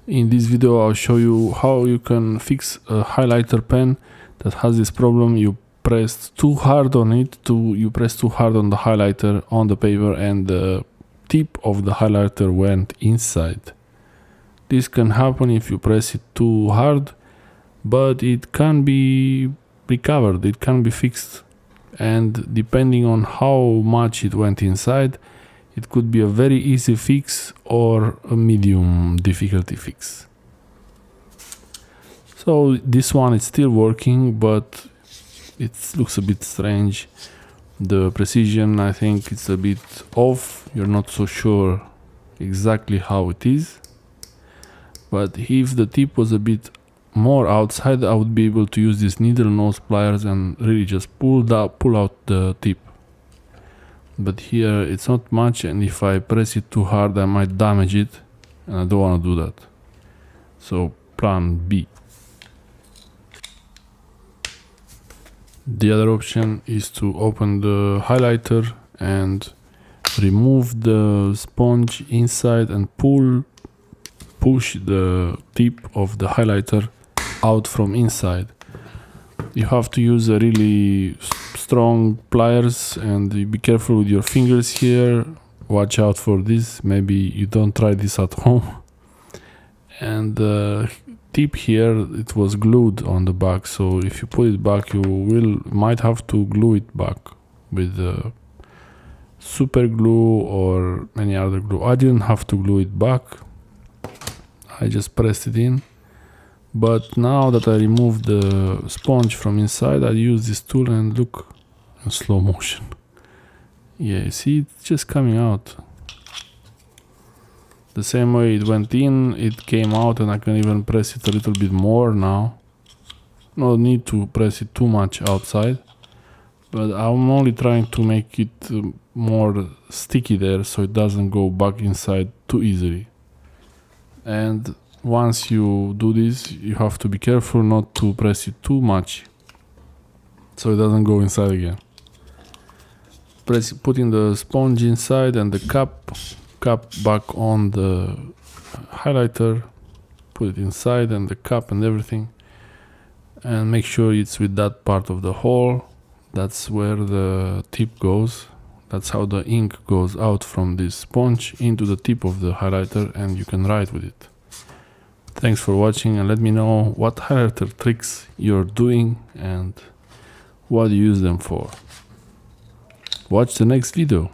In this video I'll show you how you can fix a highlighter pen that has this problem. You press too hard on it, you press too hard on the highlighter on the paper and the tip of the highlighter went inside. This can happen if you press it too hard, but it can be recovered, it can be fixed, and depending on how much it went inside, it could be a very easy fix or a medium difficulty fix. So this one is still working, but it looks a bit strange. The precision, I think it's a bit off. You're not so sure exactly how it is. But if the tip was a bit more outside, I would be able to use these needle nose pliers and really just pull out the tip. But here it's not much, and if I press it too hard I might damage it, and I don't want to do that. So plan B. The other option is to open the highlighter and remove the sponge inside and push the tip of the highlighter out from inside. You have to use a really strong pliers and be careful with your fingers here. Watch out for this, maybe you don't try this at home. And the tip here, it was glued on the back, so if you put it back you might have to glue it back with super glue or any other glue. I didn't have to glue it back, I just pressed it in. But now that I removed the sponge from inside, I use this tool and look, in slow motion. Yeah, you see, it's just coming out. The same way it went in, it came out, and I can even press it a little bit more now. No need to press it too much outside, but I'm only trying to make it more sticky there so it doesn't go back inside too easily. And once you do this, you have to be careful not to press it too much so it doesn't go inside again. Putting the sponge inside and the cap back on the highlighter, put it inside and the cap and everything, and make sure it's with that part of the hole. That's where the tip goes. That's how the ink goes out from this sponge into the tip of the highlighter, and you can write with it. Thanks for watching, and let me know what highlighter tricks you're doing and what you use them for. Watch the next video.